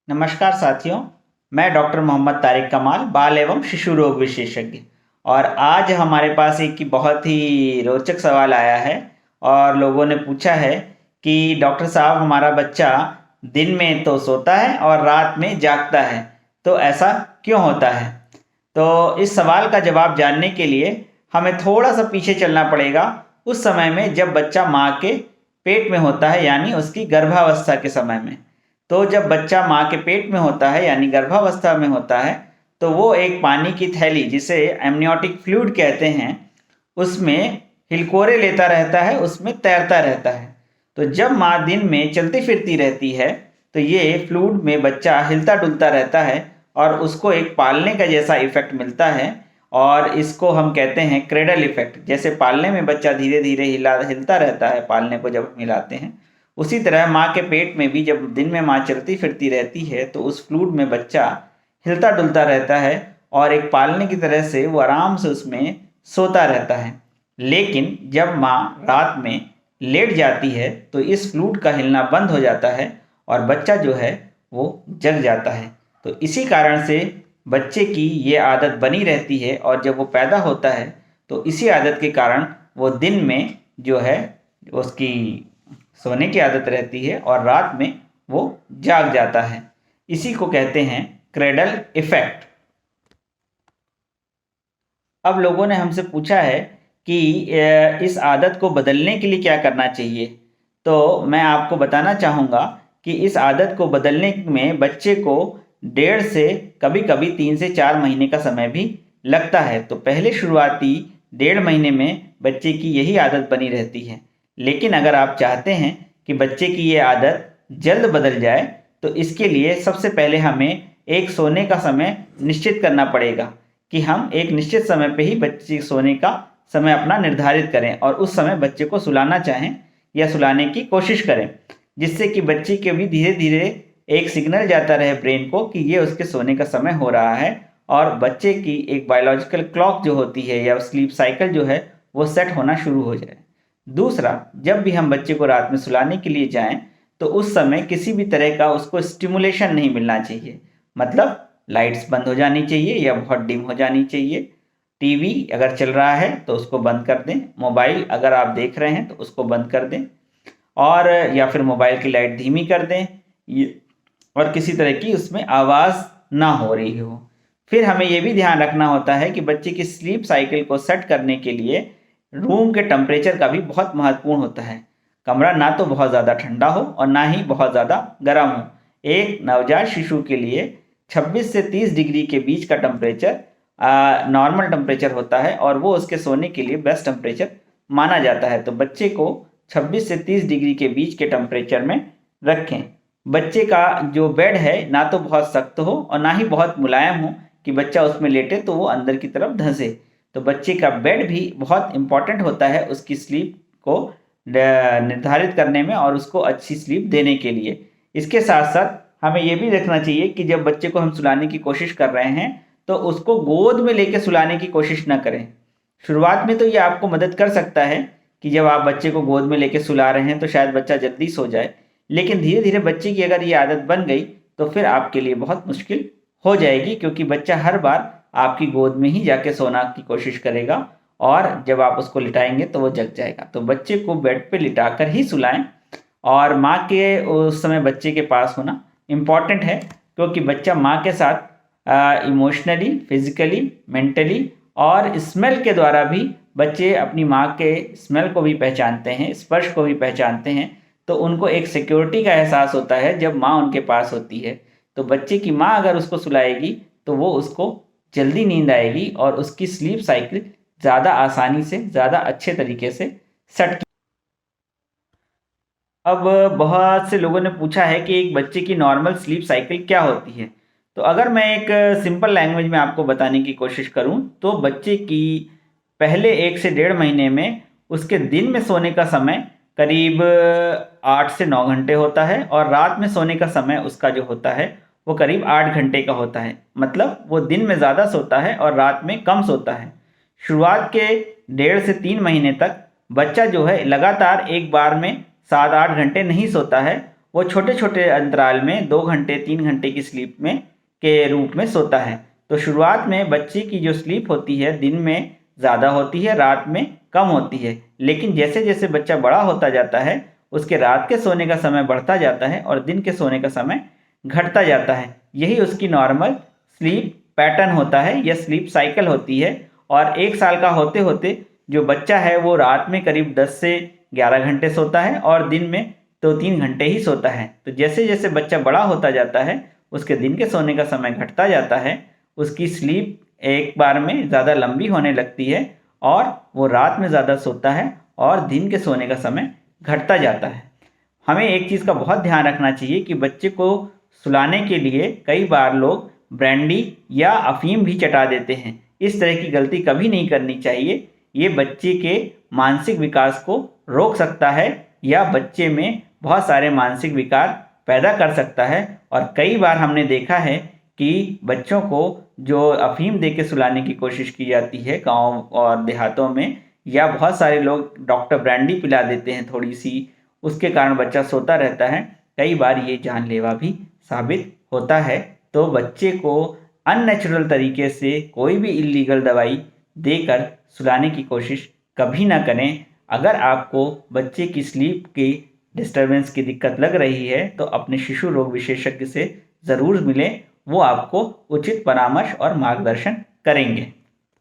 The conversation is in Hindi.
नमस्कार साथियों। मैं डॉक्टर मोहम्मद तारिक कमाल, बाल एवं शिशु रोग विशेषज्ञ। और आज हमारे पास एक की बहुत ही रोचक सवाल आया है और लोगों ने पूछा है कि डॉक्टर साहब, हमारा बच्चा दिन में तो सोता है और रात में जागता है, तो ऐसा क्यों होता है। तो इस सवाल का जवाब जानने के लिए हमें थोड़ा सा पीछे चलना पड़ेगा, उस समय में जब बच्चा माँ के पेट में होता है, यानी उसकी गर्भावस्था के समय में। तो जब बच्चा माँ के पेट में होता है यानी गर्भावस्था में होता है, तो वो एक पानी की थैली, जिसे एमनियोटिक फ्लूइड कहते हैं, उसमें हिलकोरे लेता रहता है, उसमें तैरता रहता है। तो जब माँ दिन में चलती फिरती रहती है तो ये फ्लूइड में बच्चा हिलता डुलता रहता है और उसको एक पालने का जैसा इफेक्ट मिलता है। और इसको हम कहते हैं क्रेडल इफेक्ट। जैसे पालने में बच्चा धीरे धीरे हिलता रहता है, पालने को जब हम हिलाते हैं, उसी तरह माँ के पेट में भी जब दिन में माँ चलती फिरती रहती है तो उस फ्लूइड में बच्चा हिलता डुलता रहता है और एक पालने की तरह से वो आराम से उसमें सोता रहता है। लेकिन जब माँ रात में लेट जाती है तो इस फ्लूइड का हिलना बंद हो जाता है और बच्चा जो है वो जग जाता है। तो इसी कारण से बच्चे की ये आदत बनी रहती है और जब वो पैदा होता है तो इसी आदत के कारण वो दिन में जो है उसकी सोने की आदत रहती है और रात में वो जाग जाता है। इसी को कहते हैं क्रेडल इफेक्ट। अब लोगों ने हमसे पूछा है कि इस आदत को बदलने के लिए क्या करना चाहिए। तो मैं आपको बताना चाहूँगा कि इस आदत को बदलने में बच्चे को 1.5 से कभी कभी 3 से 4 महीने का समय भी लगता है। तो पहले शुरुआती 1.5 महीने में बच्चे की यही आदत बनी रहती है। लेकिन अगर आप चाहते हैं कि बच्चे की ये आदत जल्द बदल जाए तो इसके लिए सबसे पहले हमें एक सोने का समय निश्चित करना पड़ेगा कि हम एक निश्चित समय पे ही बच्चे सोने का समय अपना निर्धारित करें और उस समय बच्चे को सुलाना चाहें या सुलाने की कोशिश करें, जिससे कि बच्चे के भी धीरे धीरे एक सिग्नल जाता रहे ब्रेन को कि ये उसके सोने का समय हो रहा है और बच्चे की एक बायोलॉजिकल क्लॉक जो होती है या स्लीप साइकिल जो है वो सेट होना शुरू हो जाए। दूसरा, जब भी हम बच्चे को रात में सुलाने के लिए जाएं तो उस समय किसी भी तरह का उसको स्टिमुलेशन नहीं मिलना चाहिए। मतलब लाइट्स बंद हो जानी चाहिए या बहुत डिम हो जानी चाहिए। टीवी अगर चल रहा है तो उसको बंद कर दें। मोबाइल अगर आप देख रहे हैं तो उसको बंद कर दें और या फिर मोबाइल की लाइट धीमी कर दें और किसी तरह की उसमें आवाज़ ना हो रही हो। फिर हमें ये भी ध्यान रखना होता है कि बच्चे की स्लीप साइकिल को सेट करने के लिए रूम के टेम्परेचर का भी बहुत महत्वपूर्ण होता है। कमरा ना तो बहुत ज़्यादा ठंडा हो और ना ही बहुत ज़्यादा गर्म हो। एक नवजात शिशु के लिए 26 से 30 डिग्री के बीच का टेम्परेचर नॉर्मल टेम्परेचर होता है और वो उसके सोने के लिए बेस्ट टेम्परेचर माना जाता है। तो बच्चे को 26 से 30 डिग्री के बीच के टेम्परेचर में रखें। बच्चे का जो बेड है ना तो बहुत सख्त हो और ना ही बहुत मुलायम हो कि बच्चा उसमें लेटे तो वो अंदर की तरफ धंसे। तो बच्चे का बेड भी बहुत इम्पॉर्टेंट होता है उसकी स्लीप को निर्धारित करने में और उसको अच्छी स्लीप देने के लिए। इसके साथ साथ हमें ये भी देखना चाहिए कि जब बच्चे को हम सुलाने की कोशिश कर रहे हैं तो उसको गोद में लेके सुलाने की कोशिश ना करें। शुरुआत में तो ये आपको मदद कर सकता है कि जब आप बच्चे को गोद में लेके सुला रहे हैं तो शायद बच्चा जल्दी सो जाए, लेकिन धीरे धीरे बच्चे की अगर ये आदत बन गई तो फिर आपके लिए बहुत मुश्किल हो जाएगी, क्योंकि बच्चा हर बार आपकी गोद में ही जाके सोना की कोशिश करेगा और जब आप उसको लिटाएंगे तो वो जग जाएगा। तो बच्चे को बेड पे लिटाकर ही सुलाएं और माँ के उस समय बच्चे के पास होना इम्पॉर्टेंट है, क्योंकि बच्चा माँ के साथ इमोशनली, फिजिकली, मेंटली और स्मेल के द्वारा भी बच्चे अपनी माँ के स्मेल को भी पहचानते हैं, स्पर्श को भी पहचानते हैं। तो उनको एक सिक्योरिटी का एहसास होता है जब माँ उनके पास होती है। तो बच्चे की माँ अगर उसको सुलाएगी तो वो उसको जल्दी नींद आएगी और उसकी स्लीप साइकिल ज़्यादा आसानी से, ज़्यादा अच्छे तरीके से सेट। अब बहुत से लोगों ने पूछा है कि एक बच्चे की नॉर्मल स्लीप साइकिल क्या होती है। तो अगर मैं एक सिंपल लैंग्वेज में आपको बताने की कोशिश करूं तो बच्चे की पहले 1 से 1.5 महीने में उसके दिन में सोने का समय करीब 8 से 9 घंटे होता है और रात में सोने का समय उसका जो होता है वो करीब 8 घंटे का होता है। मतलब वो दिन में ज़्यादा सोता है और रात में कम सोता है। शुरुआत के 1.5 से 3 महीने तक बच्चा जो है लगातार एक बार में 7-8 घंटे नहीं सोता है वो छोटे छोटे अंतराल में 2 घंटे 3 घंटे की स्लीप में के रूप में सोता है। तो शुरुआत में बच्चे की जो स्लीप होती है दिन में ज़्यादा होती है, रात में कम होती है। लेकिन जैसे जैसे बच्चा बड़ा होता जाता है उसके रात के सोने का समय बढ़ता जाता है और दिन के सोने का समय घटता जाता है। यही उसकी नॉर्मल स्लीप पैटर्न होता है या स्लीप साइकिल होती है। और 1 साल का होते होते जो बच्चा है वो रात में करीब 10 से 11 घंटे सोता है और दिन में तो 3 घंटे ही सोता है। तो जैसे जैसे बच्चा बड़ा होता जाता है उसके दिन के सोने का समय घटता जाता है, उसकी स्लीप एक बार में ज़्यादा लंबी होने लगती है और वो रात में ज़्यादा सोता है और दिन के सोने का समय घटता जाता है। हमें एक चीज़ का बहुत ध्यान रखना चाहिए कि बच्चे को सुलाने के लिए कई बार लोग ब्रांडी या अफीम भी चटा देते हैं। इस तरह की गलती कभी नहीं करनी चाहिए। ये बच्चे के मानसिक विकास को रोक सकता है या बच्चे में बहुत सारे मानसिक विकार पैदा कर सकता है। और कई बार हमने देखा है कि बच्चों को जो अफीम दे के सुलाने की कोशिश की जाती है गाँव और देहातों में, या बहुत सारे लोग डॉक्टर ब्रांडी पिला देते हैं थोड़ी सी, उसके कारण बच्चा सोता रहता है। कई बार ये जानलेवा भी साबित होता है। तो बच्चे को अननेचुरल तरीके से कोई भी इल्लीगल दवाई देकर सुलाने की कोशिश कभी ना करें। अगर आपको बच्चे की स्लीप की डिस्टरबेंस की दिक्कत लग रही है तो अपने शिशु रोग विशेषज्ञ से ज़रूर मिलें, वो आपको उचित परामर्श और मार्गदर्शन करेंगे।